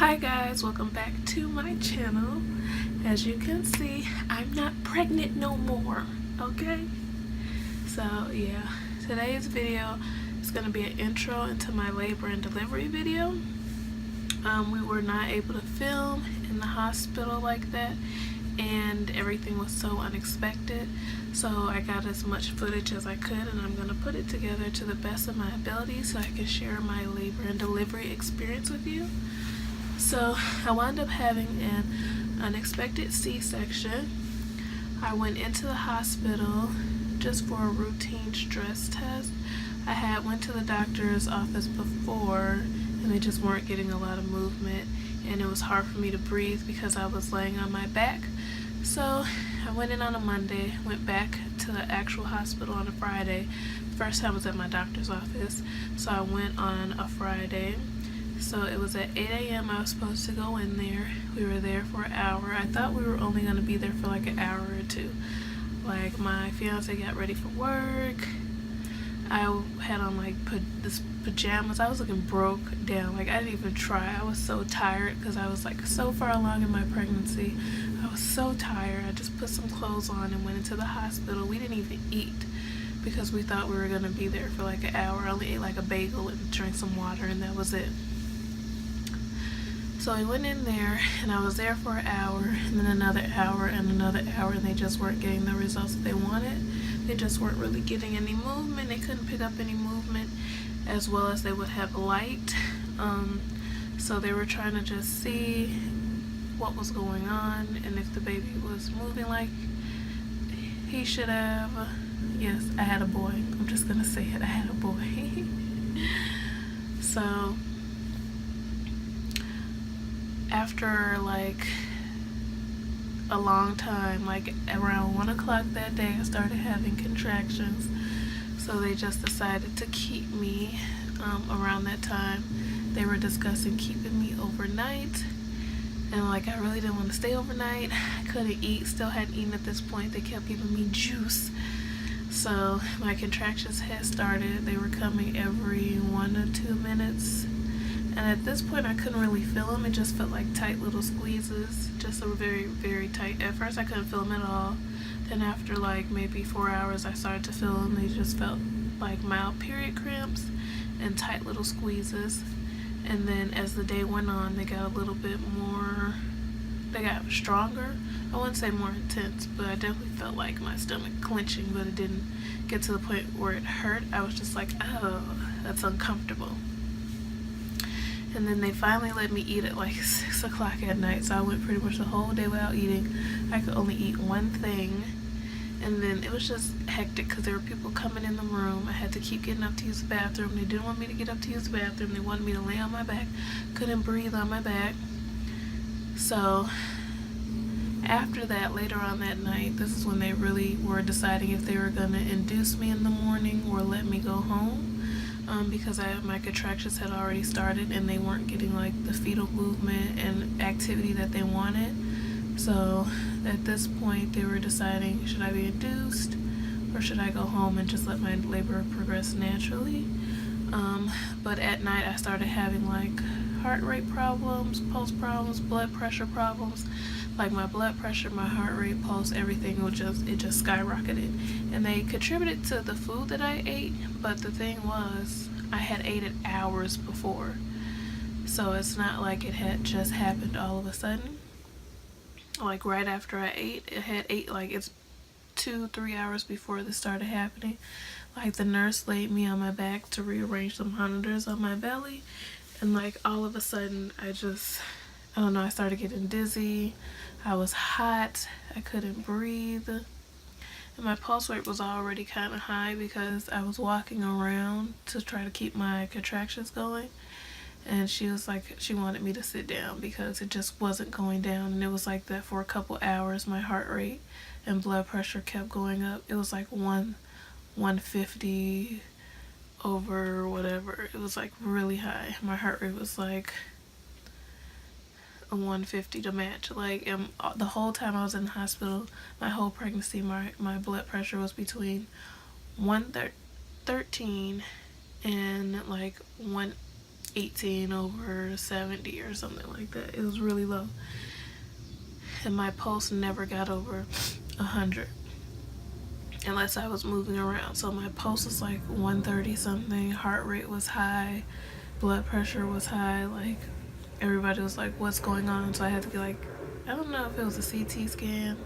Hi guys, welcome back to my channel. As you can see, I'm not pregnant no more, okay? So yeah, today's video is going to be an intro into my labor and delivery video. We were not able to film in the hospital like that, and everything was so unexpected, so I got as much footage as I could, and I'm going to put it together to the best of my ability so I can share my labor and delivery experience with you. So I wound up having an unexpected C-section. I went into the hospital just for a routine stress test. I had went to the doctor's office before, and they just weren't getting a lot of movement, and it was hard for me to breathe because I was laying on my back. So I went in on a Monday, went back to the actual hospital on a Friday. The first time I was at my doctor's office, so I went on a Friday. So it was at 8 a.m. I was supposed to go in there. We were there for an hour. I thought we were only going to be there for like an hour or two. Like, my fiance got ready for work. I had on like this pajamas. I was looking broke down. Like, I didn't even try. I was so tired because I was like so far along in my pregnancy. I was so tired. I just put some clothes on and went into the hospital. We didn't even eat because we thought we were going to be there for like an hour. I only ate like a bagel and drank some water, and that was it. So I went in there, and I was there for an hour, and then another hour, and another hour, and they just weren't getting the results that they wanted. They just weren't really getting any movement. They couldn't pick up any movement, as well as they would have light. So they were trying to just see what was going on, and if the baby was moving like he should have. Yes, I had a boy. I'm just gonna say it. I had a boy. So after like a long time, like around 1 o'clock that day, I started having contractions. So they just decided to keep me around that time. They were discussing keeping me overnight, and like I really didn't want to stay overnight. I couldn't eat, still hadn't eaten at this point. They kept giving me juice. So my contractions had started. They were coming every 1 or 2 minutes. And at this point, I couldn't really feel them. It just felt like tight little squeezes, just a very, very tight. At first, I couldn't feel them at all. Then after like maybe 4 hours, I started to feel them. They just felt like mild period cramps and tight little squeezes. And then as the day went on, they got a little bit more, they got stronger. I wouldn't say more intense, but I definitely felt like my stomach clenching, but it didn't get to the point where it hurt. I was just like, oh, that's uncomfortable. And then they finally let me eat at like 6 o'clock at night, so I went pretty much the whole day without eating. I could only eat one thing, and then it was just hectic because there were people coming in the room. I had to keep getting up to use the bathroom. They didn't want me to get up to use the bathroom. They wanted me to lay on my back. Couldn't breathe on my back. So after that, later on that night, this is when they really were deciding if they were going to induce me in the morning or let me go home. Because my contractions had already started, and they weren't getting like the fetal movement and activity that they wanted. So at this point, they were deciding, should I be induced or should I go home and just let my labor progress naturally? But at night, I started having like heart rate problems, pulse problems, blood pressure problems. Like my blood pressure, my heart rate, pulse, everything it just skyrocketed. And they contributed to the food that I ate, but the thing was, I had ate it hours before. So it's not like it had just happened all of a sudden. Like right after I ate, it had ate like it's 2-3 hours before this started happening. Like the nurse laid me on my back to rearrange the monitors on my belly, and like all of a sudden I don't know, I started getting dizzy. I was hot. I couldn't breathe. And my pulse rate was already kind of high because I was walking around to try to keep my contractions going. And she was like, she wanted me to sit down because it just wasn't going down. And it was like that for a couple hours. My heart rate and blood pressure kept going up. It was like 150 over whatever. It was like really high. My heart rate was like a 150 to match. Like, the whole time I was in the hospital, my whole pregnancy, my blood pressure was between 113 and like 18 over 70 or something like that. It was really low. And my pulse never got over 100 unless I was moving around. So my pulse was like 130 something, heart rate was high, blood pressure was high. Like, everybody was like, what's going on? So I had to get like, I don't know if it was a CT scan.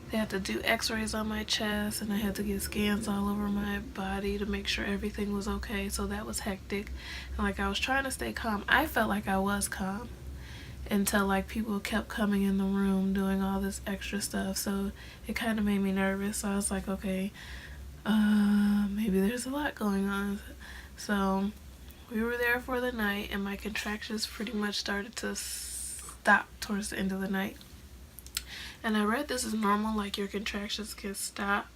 They had to do x-rays on my chest, and I had to get scans all over my body to make sure everything was okay. So that was hectic. And like, I was trying to stay calm. I felt like I was calm until like people kept coming in the room doing all this extra stuff. So it kind of made me nervous. So I was like, okay, maybe there's a lot going on. So we were there for the night, and my contractions pretty much started to stop towards the end of the night. And I read this is normal, like your contractions can stop.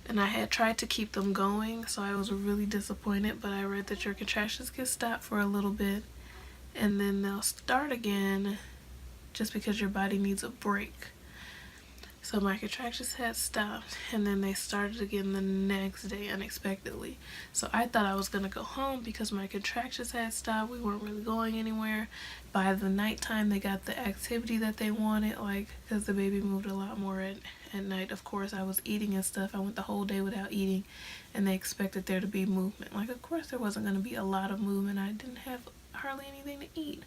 And I had tried to keep them going, so I was really disappointed. But I read that your contractions can stop for a little bit, and then they'll start again just because your body needs a break. So my contractions had stopped, and then they started again the next day unexpectedly. So I thought I was going to go home because my contractions had stopped. We weren't really going anywhere. By the nighttime, they got the activity that they wanted, like, because the baby moved a lot more at night. Of course, I was eating and stuff. I went the whole day without eating, and they expected there to be movement. Like, of course, there wasn't going to be a lot of movement. I didn't have hardly anything to eat.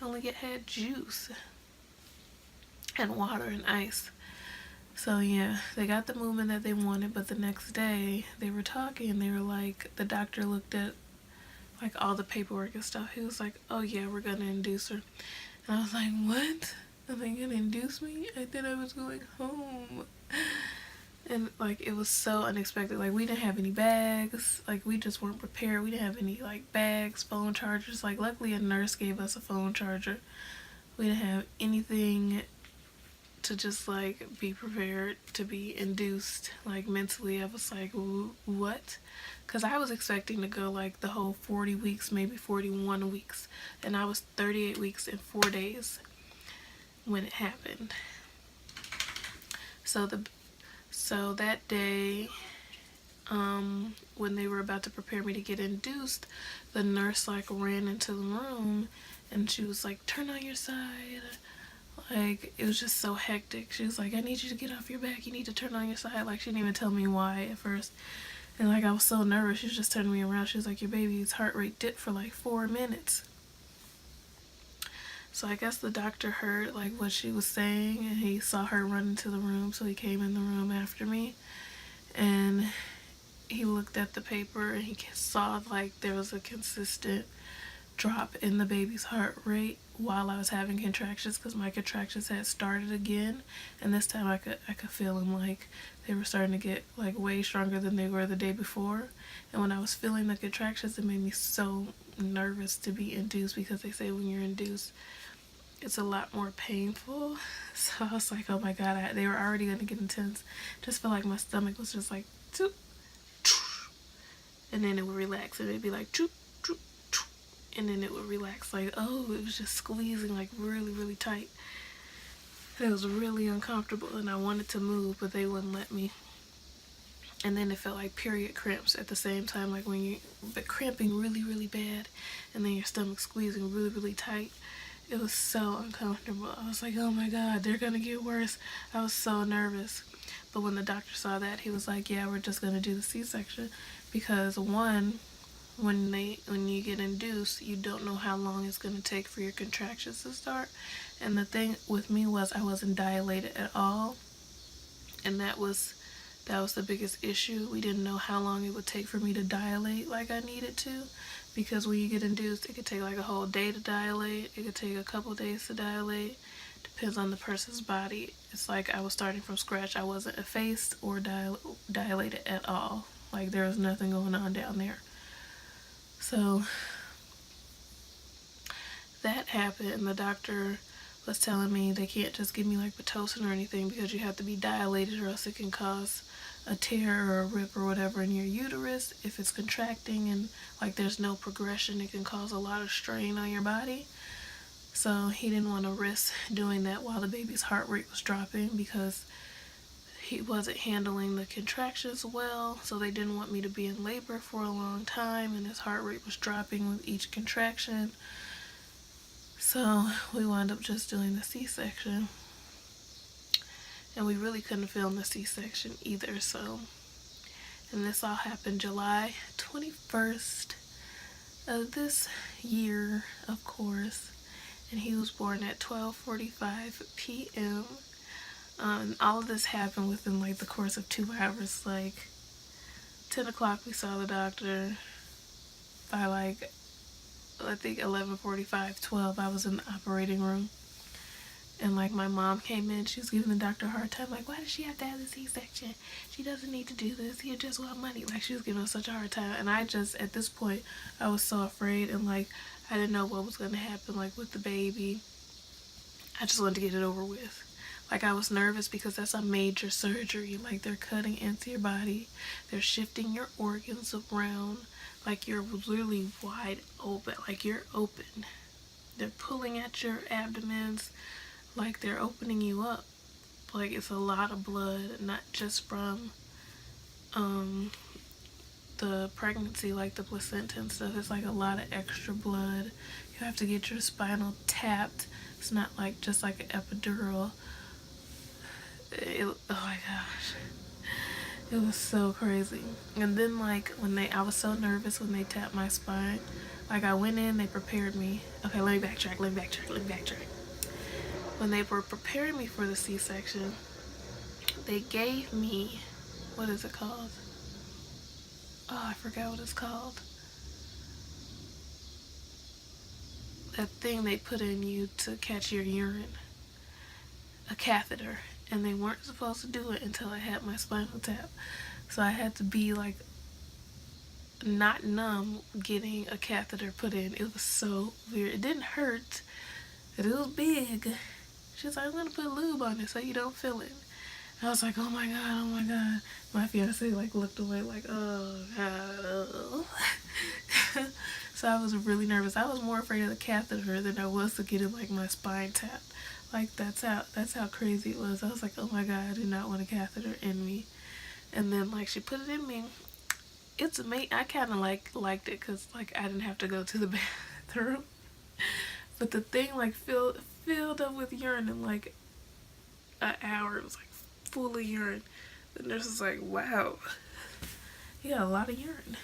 I only had juice and water and ice. So yeah, they got the movement that they wanted, but the next day they were talking, and they were like, the doctor looked at like all the paperwork and stuff. He was like, oh yeah, we're gonna induce her. And I was like, what? Are they gonna induce me? I thought I was going home. And like, it was so unexpected. Like, we didn't have any bags. Like, we just weren't prepared. We didn't have any like bags, phone chargers. Like, luckily a nurse gave us a phone charger. We didn't have anything to just like be prepared to be induced. Like, mentally I was like, what? Because I was expecting to go like the whole 40 weeks, maybe 41 weeks, and I was 38 weeks and 4 days when it happened. So that day, when they were about to prepare me to get induced, the nurse like ran into the room, and she was like, turn on your side. Like, it was just so hectic. She was like, I need you to get off your back. You need to turn on your side. Like, she didn't even tell me why at first. And like, I was so nervous. She was just turning me around. She was like, your baby's heart rate dipped for like 4 minutes. So I guess the doctor heard like what she was saying, and he saw her run into the room. So he came in the room after me, and he looked at the paper, and he saw like there was a consistent drop in the baby's heart rate while I was having contractions, because my contractions had started again, and this time I could feel them. Like, they were starting to get like way stronger than they were the day before. And when I was feeling the contractions, it made me so nervous to be induced, because they say when you're induced it's a lot more painful. So I was like, oh my god, they were already going to get intense. Just felt like my stomach was just like choop, choop, and then it would relax, and it'd be like choop, choop, choop, and then it would relax. Like, oh, it was just squeezing like really, really tight. It was really uncomfortable, and I wanted to move, but they wouldn't let me. And then it felt like period cramps at the same time, like when you're cramping really, really bad, and then your stomach squeezing really, really tight. It was so uncomfortable. I was like, oh my god, they're gonna get worse. I was so nervous. But when the doctor saw that, he was like, yeah, we're just gonna do the C-section, because one, when you get induced, you don't know how long it's going to take for your contractions to start. And the thing with me was I wasn't dilated at all, and that was the biggest issue. We didn't know how long it would take for me to dilate like I needed to, because when you get induced, it could take like a whole day to dilate. It could take a couple days to dilate. Depends on the person's body. It's like I was starting from scratch. I wasn't effaced or dilated at all. Like, there was nothing going on down there. So that happened, and the doctor was telling me they can't just give me like Pitocin or anything, because you have to be dilated, or else it can cause a tear or a rip or whatever in your uterus if it's contracting, and like there's no progression. It can cause a lot of strain on your body. So he didn't want to risk doing that while the baby's heart rate was dropping, because he wasn't handling the contractions well, so they didn't want me to be in labor for a long time, and his heart rate was dropping with each contraction. So we wound up just doing the C-section, and we really couldn't film the C-section either. So, and this all happened July 21st of this year, of course, and he was born at 12:45 p.m. All of this happened within like the course of 2 hours. Like 10 o'clock we saw the doctor. By like, I think 11:45, 12, I was in the operating room. And like my mom came in, she was giving the doctor a hard time, like, why does she have to have the C-section? She doesn't need to do this, he just want money. Like, she was giving us such a hard time. And I just, at this point, I was so afraid, and like I didn't know what was going to happen like with the baby. I just wanted to get it over with. Like, I was nervous because that's a major surgery. Like, they're cutting into your body, they're shifting your organs around. Like, you're literally wide open, like you're open. They're pulling at your abdomens, like they're opening you up. Like, it's a lot of blood, not just from the pregnancy, like the placenta and stuff. It's like a lot of extra blood. You have to get your spinal tapped. It's not like just like an epidural. Oh my gosh, it was so crazy. And then like I was so nervous when they tapped my spine. Like, I went in, they prepared me. Okay, let me backtrack. When they were preparing me for the C-section, they gave me, what is it called? Oh, I forgot what it's called. That thing they put in you to catch your urine. A catheter. And they weren't supposed to do it until I had my spinal tap. So I had to be like not numb getting a catheter put in. It was so weird. It didn't hurt, but it was big. She's like, I'm gonna put lube on it so you don't feel it. And I was like, oh my god. My fiance like looked away like, oh god. So I was really nervous. I was more afraid of the catheter than I was to getting like my spine tapped. Like, that's how crazy it was. I was like, oh my god, I do not want a catheter in me. And then like she put it in me. It's amazing. I kind of liked it because like I didn't have to go to the bathroom. But the thing like filled up with urine in like an hour. It was like full of urine. The nurse was like, wow, you got a lot of urine.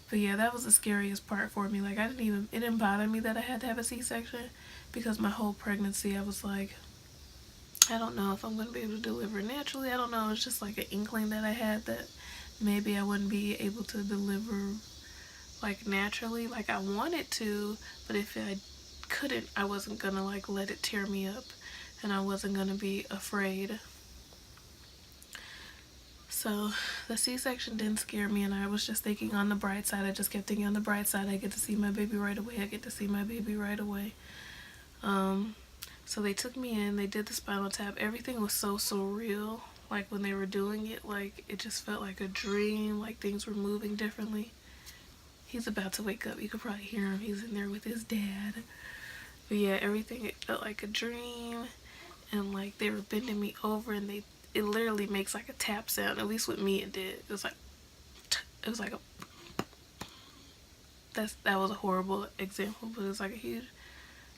But yeah, that was the scariest part for me. Like, it didn't bother me that I had to have a C-section, because my whole pregnancy I was like, I don't know if I'm going to be able to deliver naturally. I don't know. It's just like an inkling that I had that maybe I wouldn't be able to deliver like naturally. Like, I wanted to, but if I couldn't, I wasn't going to like let it tear me up, and I wasn't going to be afraid. So the C-section didn't scare me, and I was just thinking on the bright side. I just kept thinking on the bright side. I get to see my baby right away. So they took me in, they did the spinal tap. Everything was so surreal. Like, when they were doing it, like, it just felt like a dream. Like, things were moving differently. He's about to wake up. You could probably hear him. He's in there with his dad. But yeah, everything, it felt like a dream. And like, they were bending me over, and it literally makes like a tap sound. At least with me it did. It was like a, that was a horrible example, but it was like a huge,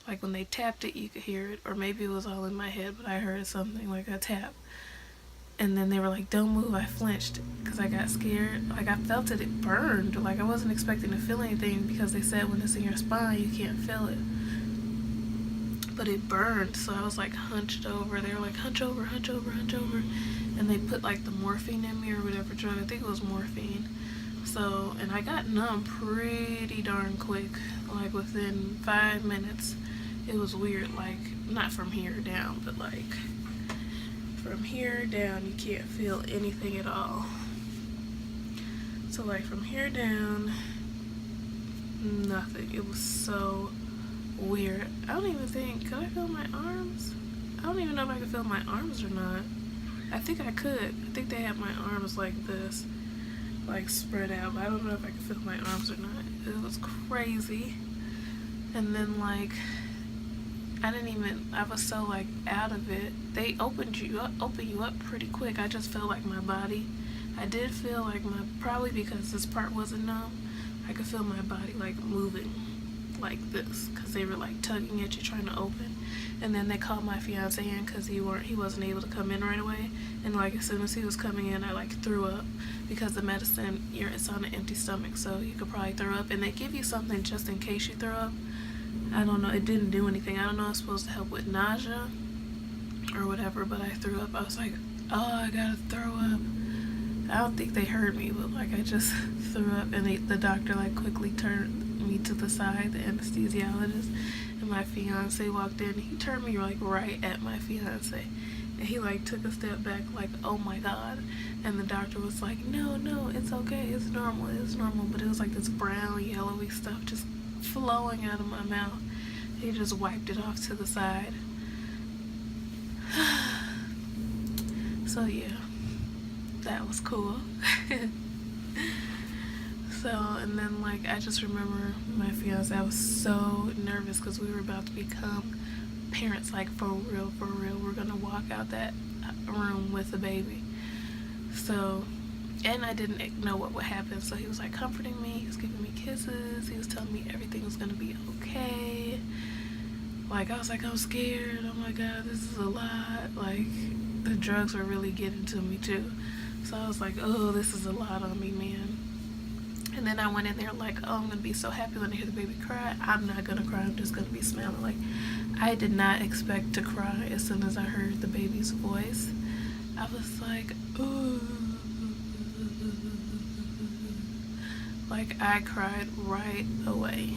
like when they tapped it you could hear it, or maybe it was all in my head, but I heard something like a tap. And then they were like, don't move. I flinched because I got scared. Like, I felt it burned. Like, I wasn't expecting to feel anything, because they said when it's in your spine you can't feel it. But it burned, so I was like hunched over. They were like, hunch over. And they put like the morphine in me, or whatever drug. I think it was morphine. So, and I got numb pretty darn quick. Like, within 5 minutes. It was weird. Like, not from here down, but like from here down you can't feel anything at all. So like from here down, nothing. It was so weird. I don't even think, could I feel my arms? I don't even know if I could feel my arms or not. I think I could. I think they had my arms like this, like spread out, but I don't know if I could feel my arms or not. It was crazy. And then like I was so like out of it. They open you up pretty quick. I just felt like my body, I did feel like probably because this part wasn't numb, I could feel my body like moving like this, because they were like tugging at you trying to open. And then they called my fiance in because he wasn't able to come in right away. And like as soon as he was coming in, I like threw up, because the medicine, it's on an empty stomach, so you could probably throw up. And they give you something just in case you throw up. I don't know, it didn't do anything. I don't know, it's supposed to help with nausea or whatever, but I threw up. I was like, oh, I gotta throw up. I don't think they heard me, but like I just threw up. And the doctor like quickly turned me to the side, the anesthesiologist, and my fiance walked in. He turned me like right at my fiance, and he like took a step back like, oh my god. And the doctor was like, no, it's okay, it's normal. But it was like this brown yellowy stuff just flowing out of my mouth. He just wiped it off to the side. So yeah, that was cool. So, and then like I just remember my fiance, I was so nervous because we were about to become parents, like for real. We're gonna walk out that room with a baby. So, and I didn't know what would happen, so he was like comforting me, he was giving me kisses, he was telling me everything was gonna be okay. Like I was like, I'm scared, oh my god, this is a lot. Like the drugs were really getting to me too. So I was like, oh, this is a lot on me, man. And then I went in there like, oh, I'm gonna be so happy when I hear the baby cry. I'm not gonna cry, I'm just gonna be smiling. Like I did not expect to cry as soon as I heard the baby's voice. I was like, ooh. Like I cried right away.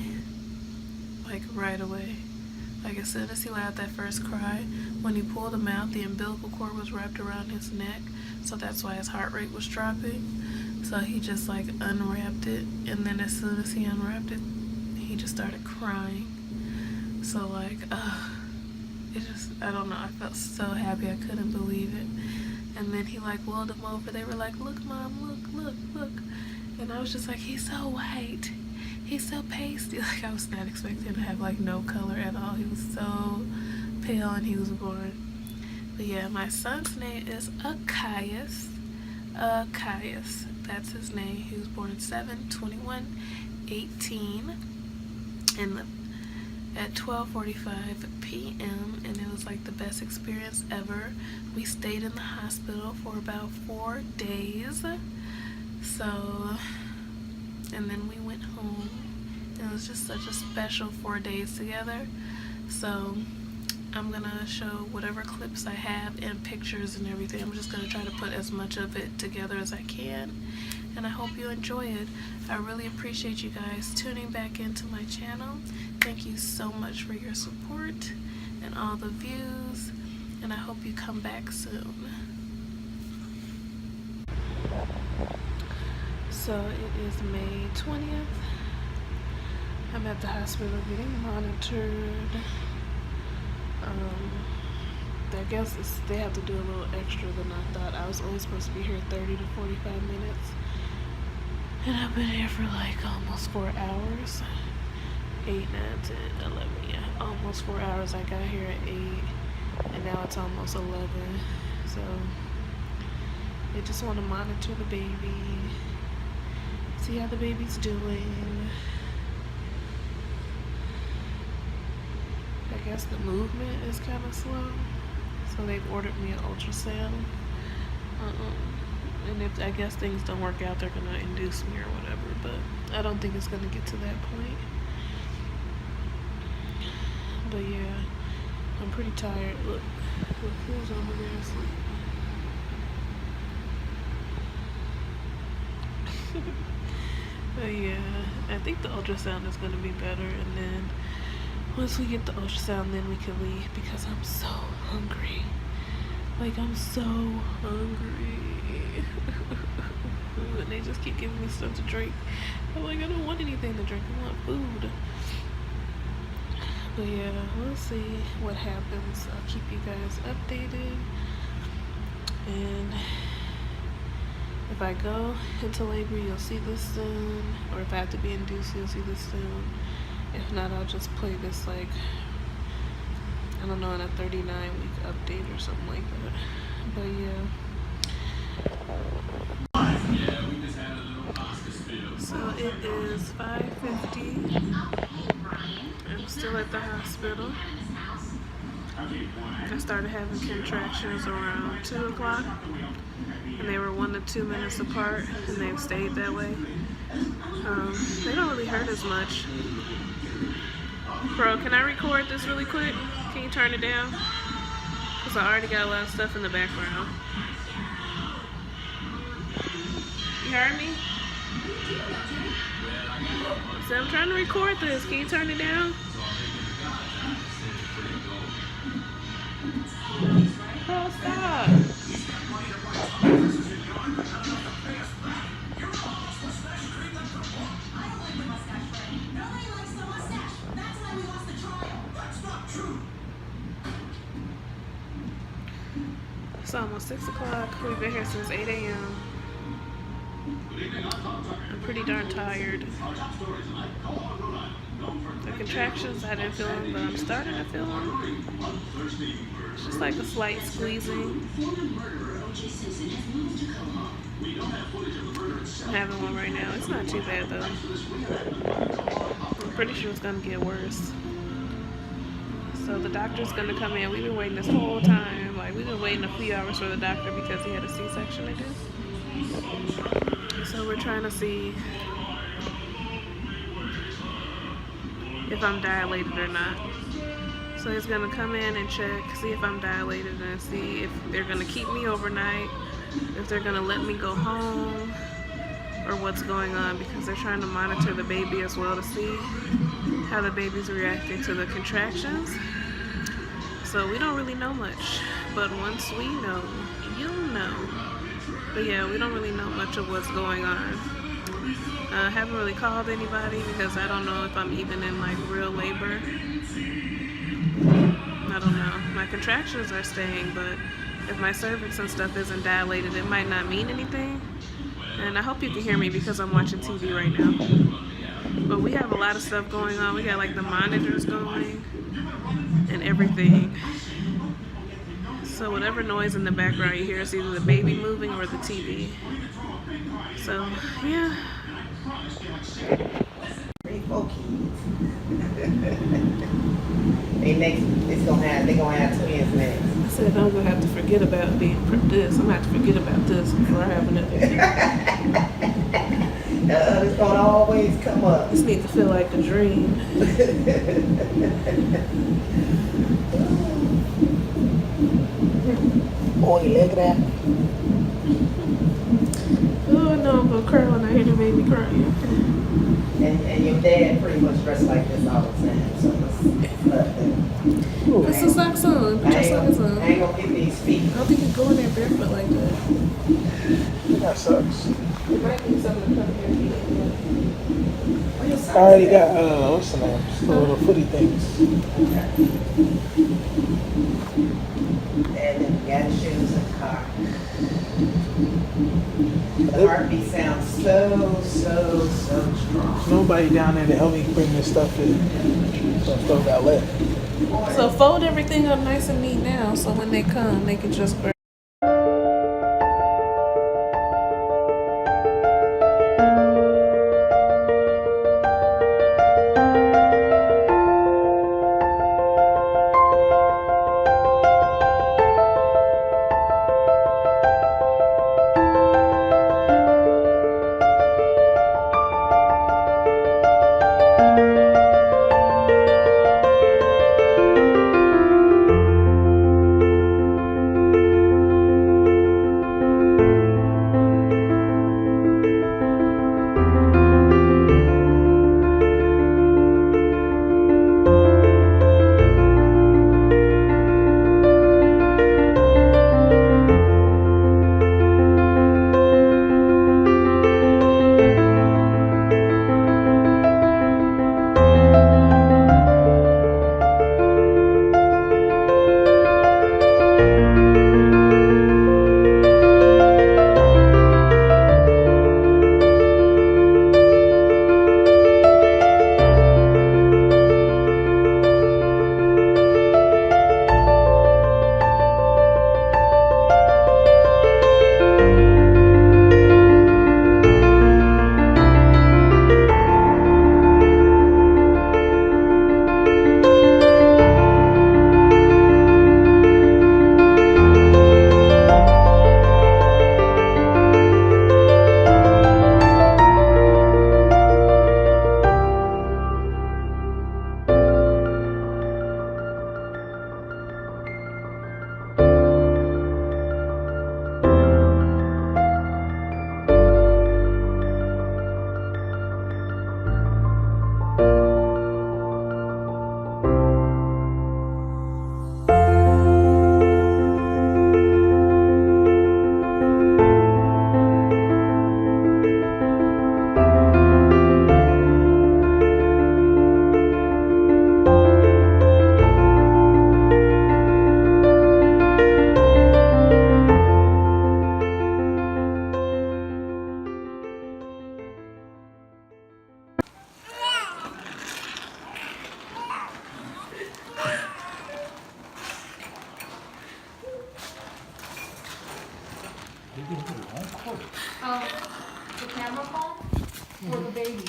Like right away. Like as soon as he let out that first cry, when he pulled him out, the umbilical cord was wrapped around his neck, so that's why his heart rate was dropping. So he just like unwrapped it, and then as soon as he unwrapped it, he just started crying. So like, I don't know, I felt so happy, I couldn't believe it. And then he like wheeled him over. They were like, look mom, look. And I was just like, he's so white, he's so pasty. Like I was not expecting him to have like no color at all. He was so pale and he was born. But yeah, my son's name is Achias. That's his name. He was born 7/21/18 at 12:45 p.m. and it was like the best experience ever. We stayed in the hospital for about 4 days. So, and then we went home. It was just such a special 4 days together. So I'm gonna show whatever clips I have and pictures and everything. I'm just gonna try to put as much of it together as I can, and I hope you enjoy it. I really appreciate you guys tuning back into my channel. Thank you so much for your support and all the views, and I hope you come back soon. So it is May 20th. I'm at the hospital getting monitored. I guess they have to do a little extra than I thought. I was only supposed to be here 30 to 45 minutes. And I've been here for like almost 4 hours. 8, 9, 10, 11, yeah. Almost 4 hours. I got here at 8 and now it's almost 11. So they just want to monitor the baby, see how the baby's doing. I guess the movement is kind of slow, so they've ordered me an ultrasound. And if I guess things don't work out, they're gonna induce me or whatever. But I don't think it's gonna get to that point. But yeah, I'm pretty tired. Look who's over there asleep. But yeah, I think the ultrasound is gonna be better, and then once we get the ultrasound, then we can leave, because I'm so hungry. Like, I'm so hungry. And they just keep giving me stuff to drink. I'm like, I don't want anything to drink, I want food. But yeah, we'll see what happens. I'll keep you guys updated. And if I go into labor, you'll see this soon. Or if I have to be induced, you'll see this soon. If not, I'll just play this like I don't know, on a 39-week update or something like that. But yeah. So it is 5:50. I'm still at the hospital. I started having contractions around 2 o'clock, and they were 1 to 2 minutes apart, and they've stayed that way. They don't really hurt as much. Bro, can I record this really quick? Can you turn it down? Because I already got a lot of stuff in the background. You heard me? So I'm trying to record this. Can you turn it down? Bro, stop. It's almost 6 o'clock. We've been here since 8 a.m. I'm pretty darn tired. The contractions, I didn't feel them, but I'm starting to feel them. It's just like a slight squeezing. I'm having one right now. It's not too bad though. I'm pretty sure it's gonna get worse. So the doctor's gonna come in. We've been waiting this whole time. Like, we've been waiting a few hours for the doctor because he had a C-section to do. So we're trying to see if I'm dilated or not. So he's gonna come in and check, see if I'm dilated, and see if they're gonna keep me overnight, if they're gonna let me go home, or what's going on, because they're trying to monitor the baby as well to see how the baby's reacting to the contractions. So we don't really know much, but once we know, you'll know. But yeah, we don't really know much of what's going on. I haven't really called anybody because I don't know if I'm even in like real labor. I don't know. My contractions are staying, but if my cervix and stuff isn't dilated, it might not mean anything. And I hope you can hear me because I'm watching TV right now. But we have a lot of stuff going on. We got like the monitors going and everything. So whatever noise in the background you hear is either the baby moving or the TV. So yeah. 3, 4 kids. They're gonna have twins next. I said I'm gonna have to forget about this. I'm gonna have to forget about this before I have another. It's gonna always come up. This needs to feel like a dream. Boy, look at that. Oh, I know I'm gonna cry when I hear the baby crying. And your dad pretty much dressed like this all the time, so it's nothing. Put some socks on. Put your socks on. I ain't gonna get these feet. I don't think you go in there barefoot like that. That sucks. You might need something to cover your feet. I already got, what's the name? The little footy things. Okay. And then you got shoes in the car. The heartbeat sounds so strong. Nobody down there to help me bring this stuff in. So stuff got left. So fold everything up nice and neat now, so when they come, they can just grab.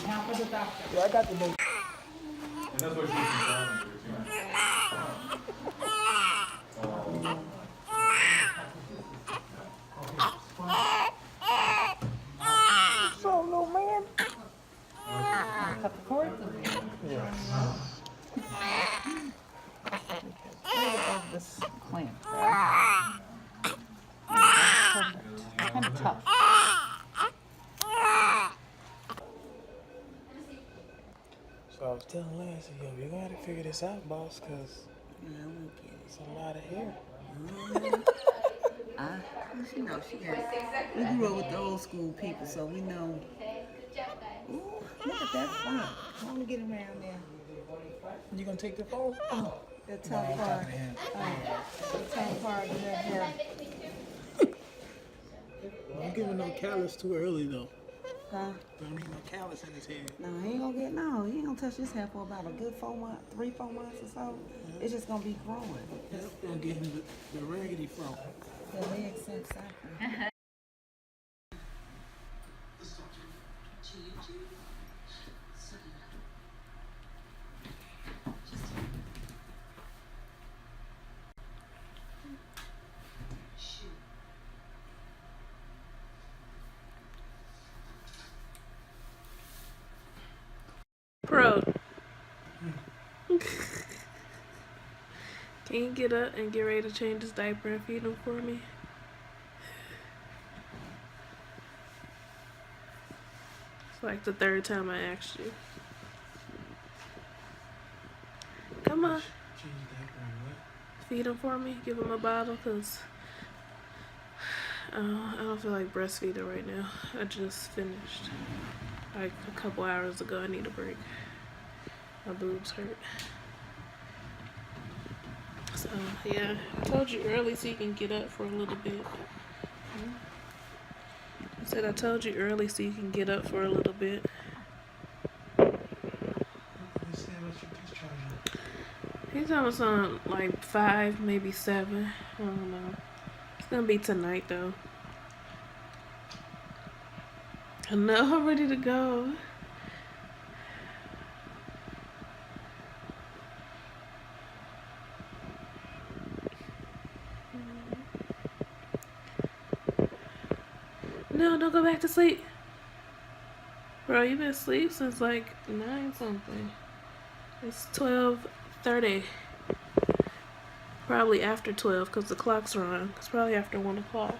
Now for the doctor. Yeah, I got the baby. And that's what she was confirming So, little man. Cut the cord to me. Of this clamp. Kind of tough. So I was telling Lance, yo, you're gonna have to figure this out, boss, cause it's a lot of hair. You know, we grew up with the old school people, so we know. Ooh, look at that fun. I want to get around there. You gonna take the phone? Oh, the top part. The top part of that hair. Don't give him no callus too early though. Huh? Don't need no callus in his head. No, he ain't gonna get, no, he ain't gonna touch this hair for about a good 4 months, 3-4 months or so. It's just gonna be growing. Yep, gonna give him the raggedy fro. The legs, exactly. Bro. Can you get up and get ready to change his diaper and feed him for me? It's like the 3rd time I asked you. Come on. Change the diaper and what? Feed him for me. Give him a bottle, because I don't feel like breastfeeding right now. I just finished like a couple hours ago. I need a break. My boobs hurt. So yeah, I told you early so you can get up for a little bit. I said I told you early so you can get up for a little bit. Let's see what your discharge is. He's almost on like 5, maybe 7. I don't know. It's gonna be tonight though. I know, I'm ready to go. No, don't go back to sleep. Bro, you've been asleep since like 9 something. It's 12:30. Probably after 12 because the clock's wrong. It's probably after 1 o'clock.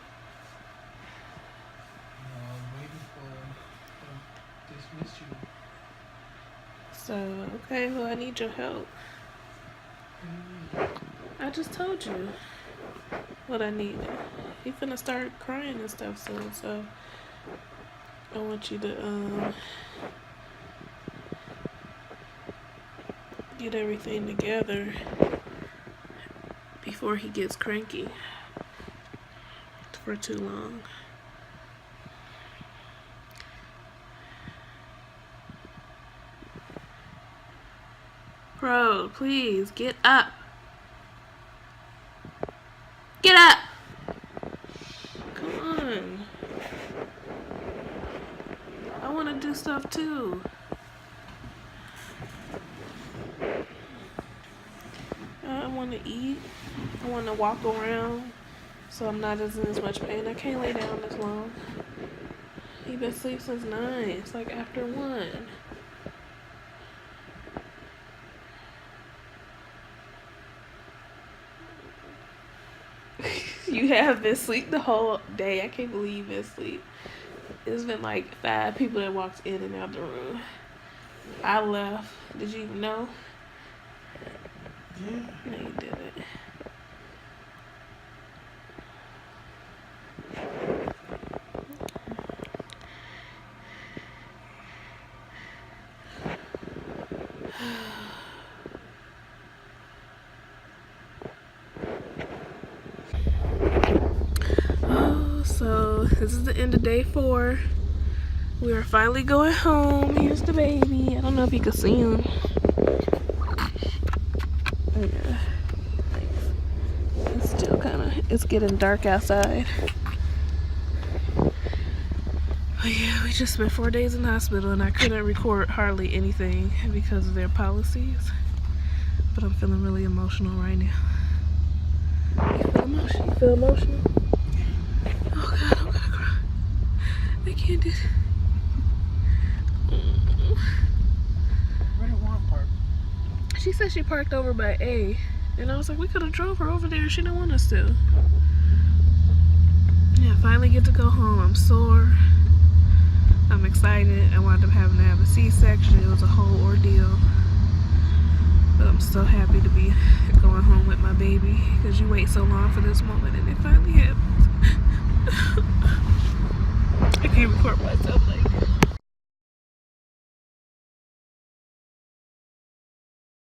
I'm waiting for dismiss you. So, okay, well, I need your help. I just told you what I needed. He finna start crying and stuff soon, so I want you to get everything together before he gets cranky for too long. Bro, please get up. Get up. Come on. I want to do stuff too. I want to eat. I want to walk around so I'm not in as much pain. I can't lay down this long. He been asleep since 9. It's like after 1. You have been asleep the whole day. I can't believe you've been asleep. It's been like 5 people that walked in and out the room. I left. Did you even know? Yeah. No, you didn't. So this is the end of day 4. We are finally going home. Here's the baby. I don't know if you can see him. Yeah. It's still it's getting dark outside. But yeah, we just spent 4 days in the hospital and I couldn't record hardly anything because of their policies. But I'm feeling really emotional right now. You feel emotional? Oh God, I'm gonna cry. I can't do it. Where did Juan park? She said she parked over by A. And I was like, we could have drove her over there. She didn't want us to. Yeah, I finally get to go home. I'm sore. I'm excited. I wound up having to have a C-section. It was a whole ordeal. But I'm so happy to be going home with my baby. Because you wait so long for this moment and it finally happens. I can't record myself like